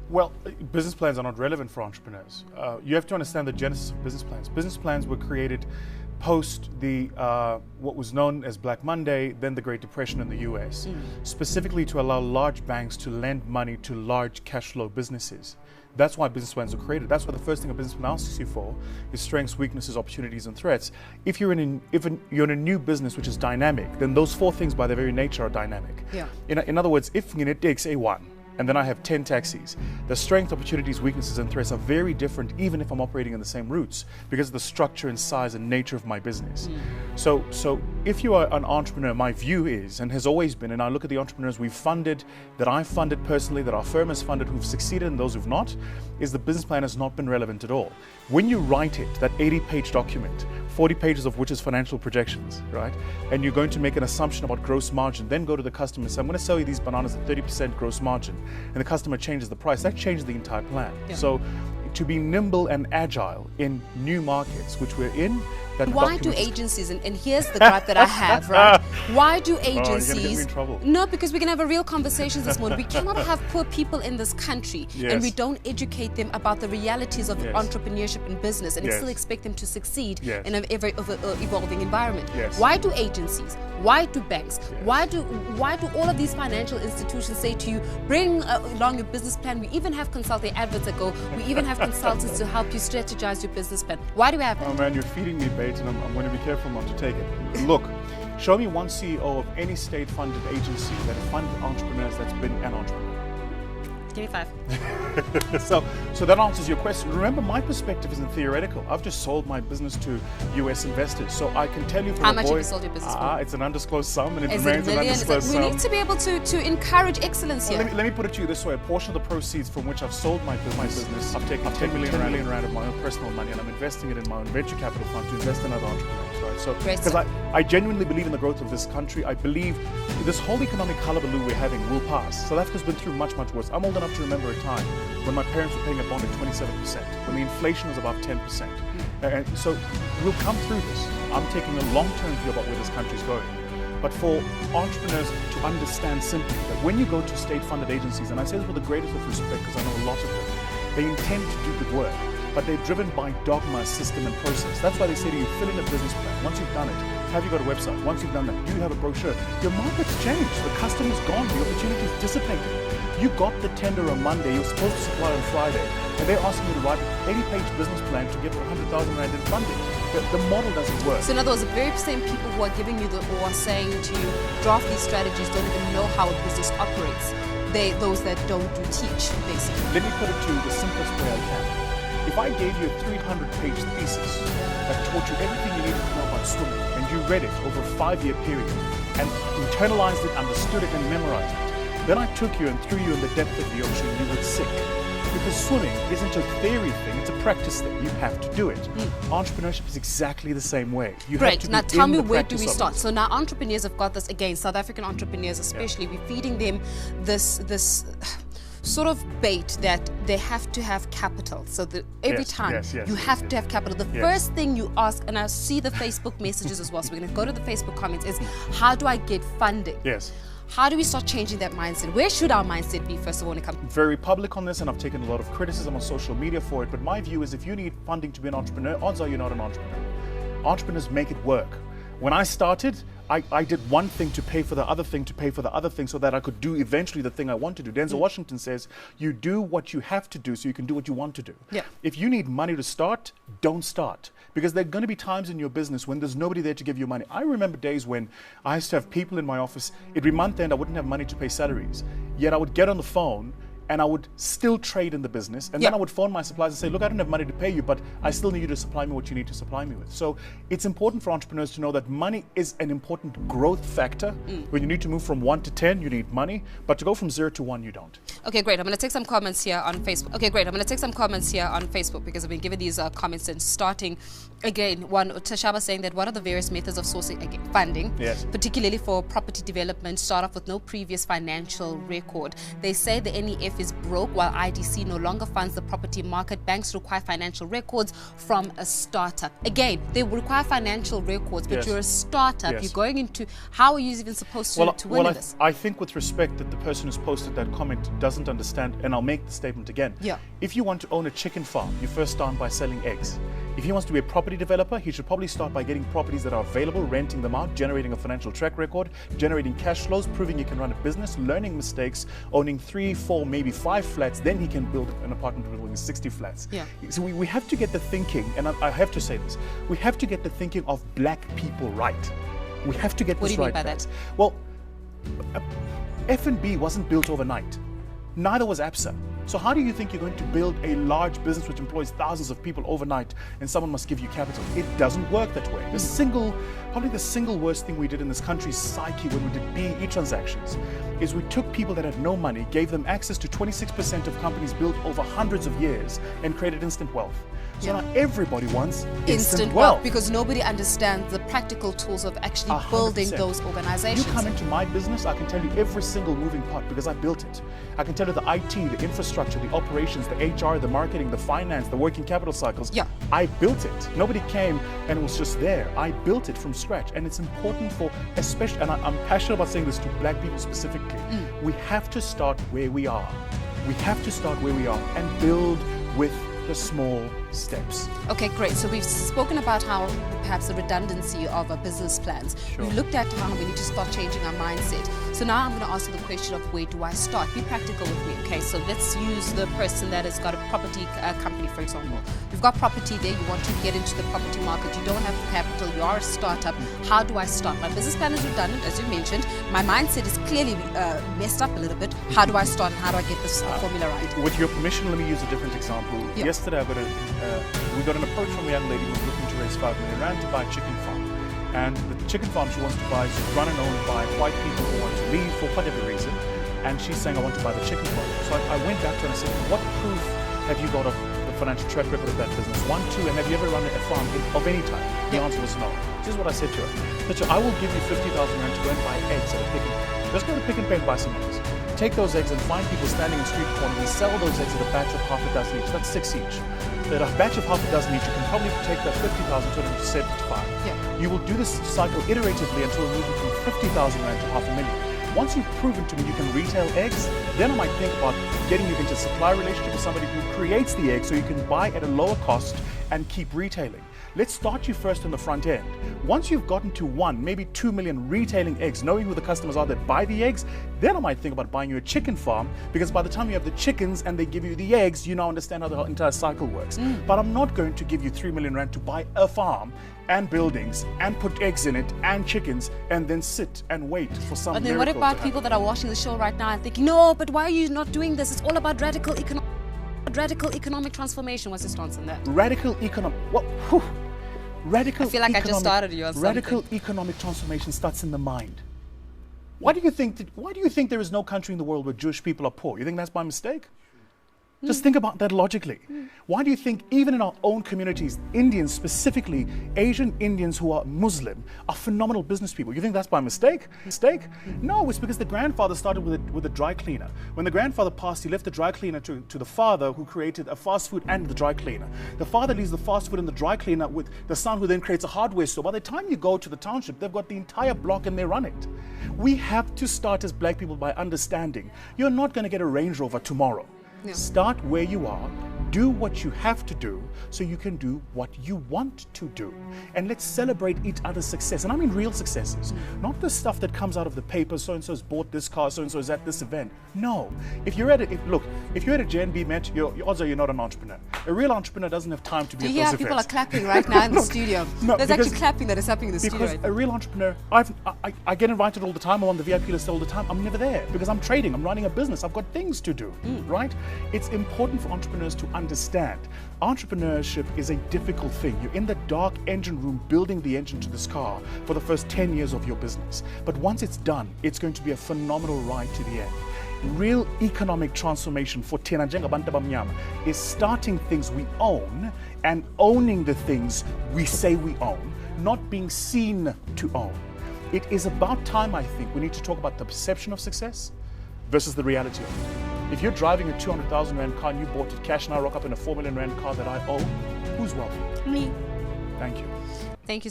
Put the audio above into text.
Well, business plans are not relevant for entrepreneurs. You have to understand the genesis of business plans. Business plans were created post the what was known as Black Monday, then the Great Depression in the US, specifically to allow large banks to lend money to large cash flow businesses. That's why business plans were created. That's why the first thing a business plan asks you for is strengths, weaknesses, opportunities, and threats. If you're in a new business which is dynamic, then those four things by their very nature are dynamic. Yeah. In other words, if it takes A1, and then I have 10 taxis, the strength, opportunities, weaknesses, and threats are very different even if I'm operating in the same routes because of the structure and size and nature of my business. So if you are an entrepreneur, my view is, and has always been, and I look at the entrepreneurs we've funded, that I've funded personally, that our firm has funded, who've succeeded and those who've not, is the business plan has not been relevant at all. When you write it, that 80-page document, 40 pages of which is financial projections, right? And you're going to make an assumption about gross margin, then go to the customer and say, I'm going to sell you these bananas at 30% gross margin. And the customer changes the price, that changes the entire plan. Yeah. So to be nimble and agile in new markets, which we're in, that why do agencies, and here's the gripe that I have, right? Why do agencies? You're gonna get me in trouble. No, because we're going to have a real conversation this morning. We cannot have poor people in this country and we don't educate them about the realities of entrepreneurship and business and still expect them to succeed in an ever evolving environment. Why do agencies? Why do banks? Why do all of these financial institutions say to you, bring along your business plan? We even have consulting adverts that go, we even have consultants to help you strategize your business plan. Why do we have that? Oh man, you're feeding me bait and I'm going to be careful not to take it. Look, show me one CEO of any state-funded agency that funded entrepreneurs that's been an entrepreneur. Give me 5. So that answers your question. Remember, my perspective isn't theoretical. I've just sold my business to US investors. So I can tell you from how much have you sold your business for? It's an undisclosed sum and it Is remains it an undisclosed sum. We need to be able to encourage excellence here. Let me put it to you this way. A portion of the proceeds from which I've sold my business, I've taken 10 million rand of my own personal money and I'm investing it in my own venture capital fund to invest in other entrepreneurs, right? So, because I genuinely believe in the growth of this country. I believe this whole economic hullabaloo we're having will pass. South Africa's been through much, much worse. I'm old enough to remember a time when my parents were paying a bond at 27%, when the inflation was above 10%. And so we'll come through this. I'm taking a long-term view about where this country is going. But for entrepreneurs to understand simply that when you go to state-funded agencies, and I say this with the greatest of respect because I know a lot of them, they intend to do good work, but they're driven by dogma, system, and process. That's why they say to you, fill in a business plan. Once you've done it, have you got a website? Once you've done that, do you have a brochure? Your market's changed. The customer's gone. The opportunity's dissipated. You got the tender on Monday. You're supposed to supply on Friday. And they're asking you to write an 80-page business plan to get 100,000 rand in funding. The model doesn't work. So in other words, the very same people who are giving you or are saying to you, draft these strategies, don't even know how a business operates. Those that don't do teach, basically. Let me put it to you the simplest way I can. If I gave you a 300-page thesis that taught you everything you needed to know about swimming, and you read it over a 5-year period, and internalized it, understood it, and memorized it, then I took you and threw you in the depth of the ocean, you would sink. Because swimming isn't a theory thing, it's a practice thing. You have to do it. Entrepreneurship is exactly the same way. You Great. have to now tell me, where do we of start? it. So now entrepreneurs have got this, again, South African entrepreneurs especially, we're feeding them this sort of bait that they have to have capital. So that every time you have to have capital. The first thing you ask, and I see the Facebook messages as well, so we're going to go to the Facebook comments, is how do I get funding? Yes. How do we start changing that mindset? Where should our mindset be, first of all, when it comes? Very public on this, and I've taken a lot of criticism on social media for it, but my view is if you need funding to be an entrepreneur, odds are you're not an entrepreneur. Entrepreneurs make it work. When I started, I did one thing to pay for the other thing, to pay for the other thing, so that I could do eventually the thing I want to do. Denzel Washington says, you do what you have to do so you can do what you want to do. Yeah. If you need money to start, don't start. Because there are going to be times in your business when there's nobody there to give you money. I remember days when I used to have people in my office. Every month end, I wouldn't have money to pay salaries. Yet I would get on the phone and I would still trade in the business. And then I would phone my suppliers and say, look, I don't have money to pay you, but I still need you to supply me what you need to supply me with. So it's important for entrepreneurs to know that money is an important growth factor. When you need to move from 1 to 10, you need money. But to go from 0 to 1, you don't. Okay, great. I'm going to take some comments here on Facebook. Because I've been given these comments and starting again. One, Tashaba saying that what are the various methods of sourcing funding, particularly for property development, start off with no previous financial record. They say the NEF life is broke, while IDC no longer funds the property market. Banks require financial records from a startup. Again, they require financial records, but you're a startup. You're going into, how are you even supposed to win this? I think with respect that the person who's posted that comment doesn't understand, and I'll make the statement again. If you want to own a chicken farm, you first start by selling eggs. If he wants to be a property developer, he should probably start by getting properties that are available, renting them out, generating a financial track record, generating cash flows, proving he can run a business, learning mistakes, owning 3, 4, maybe 5 flats. Then he can build an apartment building with 60 flats. So we have to get the thinking, and I have to say this, we have to get the thinking of black people right. We have to get this right. What do you mean by that? Well, F&B wasn't built overnight. Neither was ABSA. So how do you think you're going to build a large business which employs thousands of people overnight and someone must give you capital? It doesn't work that way. Probably the single worst thing we did in this country's psyche when we did BE transactions is we took people that had no money, gave them access to 26% of companies built over hundreds of years and created instant wealth. So now everybody wants instant wealth. Because nobody understands the practical tools of actually 100%. Building those organizations. You come into my business, I can tell you every single moving part because I built it. I can tell you the IT, the infrastructure, the operations, the HR, the marketing, the finance, the working capital cycles. I built it. Nobody came and it was just there. I built it from scratch. And it's important for, especially, and I'm passionate about saying this to black people specifically, we have to start where we are. We have to start where we are and build with the small steps. Okay, great. So we've spoken about how perhaps the redundancy of our business plans. We've looked at how we need to start changing our mindset. So now I'm going to ask you the question of where do I start? Be practical with me. Okay, so let's use the person that has got a property company, for example. You've got property there, you want to get into the property market, you don't have capital, you are a startup. How do I start? My business plan is redundant, as you mentioned. My mindset is clearly messed up a little bit. How do I start and how do I get this formula right? With your permission, let me use a different example. Yesterday we got an approach from a young lady who was looking to raise 5 million rand to buy a chicken farm. And the chicken farm she wants to buy is run and owned by white people who want to leave for whatever reason. And she's saying, I want to buy the chicken farm. So I went back to her and I said, what proof have you got of the financial track record of that business? 1, 2, and have you ever run a farm of any type? The answer was no. This is what I said to her. I said, I will give you 50,000 rand to go and buy eggs at a pick and pay. Just go to Pick and Pay and buy some eggs. Take those eggs and find people standing in street corners and sell those eggs at a batch of half a dozen each. That's 6 each. At a batch of half a dozen each, you can probably take that 50,000 to 75. You will do this cycle iteratively until moving from 50,000 rand to 500,000. Once you've proven to me you can retail eggs, then I might think about getting you into a supply relationship with somebody who creates the eggs so you can buy at a lower cost and keep retailing. Let's start you first in the front end. Once you've gotten to 1, maybe 2 million retailing eggs, knowing who the customers are that buy the eggs, then I might think about buying you a chicken farm, because by the time you have the chickens and they give you the eggs, you now understand how the entire cycle works. But I'm not going to give you 3 million rand to buy a farm and buildings and put eggs in it and chickens and then sit and wait for some miracle. But then what about people that are watching the show right now and thinking, no, but why are you not doing this? It's all about radical economic transformation. What's your stance on that? Radical economic. What? Radical. I feel like I just started you on something. Radical economic transformation starts in the mind. Why do you think there is no country in the world where Jewish people are poor? You think that's by mistake? Just think about that logically. Why do you think even in our own communities, Indians specifically, Asian Indians who are Muslim, are phenomenal business people? You think that's by mistake? No, it's because the grandfather started with a dry cleaner. When the grandfather passed, he left the dry cleaner to the father, who created a fast food and the dry cleaner. The father leaves the fast food and the dry cleaner with the son, who then creates a hardware store. By the time you go to the township, they've got the entire block and they run it. We have to start as black people by understanding you're not going to get a Range Rover tomorrow. No. Start where you are, do what you have to do so you can do what you want to do. And let's celebrate each other's success. And I mean real successes, not the stuff that comes out of the paper, so-and-so's bought this car, so-and-so is at this event. No. If you're at a JNB Met, odds are you're not an entrepreneur. A real entrepreneur doesn't have time to be at those events. People are clapping right now in the studio. There's actually clapping that is happening in the studio right now. Because a real entrepreneur, I get invited all the time, I'm on the VIP list all the time. I'm never there because I'm trading, I'm running a business, I've got things to do, right? It's important for entrepreneurs to understand entrepreneurship is a difficult thing. You're in the dark engine room building the engine to this car for the first 10 years of your business. But once it's done, it's going to be a phenomenal ride to the end. Real economic transformation for Thina njengabantu abamnyama is starting things we own and owning the things we say we own, not being seen to own. It is about time, I think, we need to talk about the perception of success versus the reality of it. If you're driving a 200,000 Rand car and you bought it cash and I rock up in a 4 million Rand car that I own, who's wealthy? Me. Thank you. Thank you.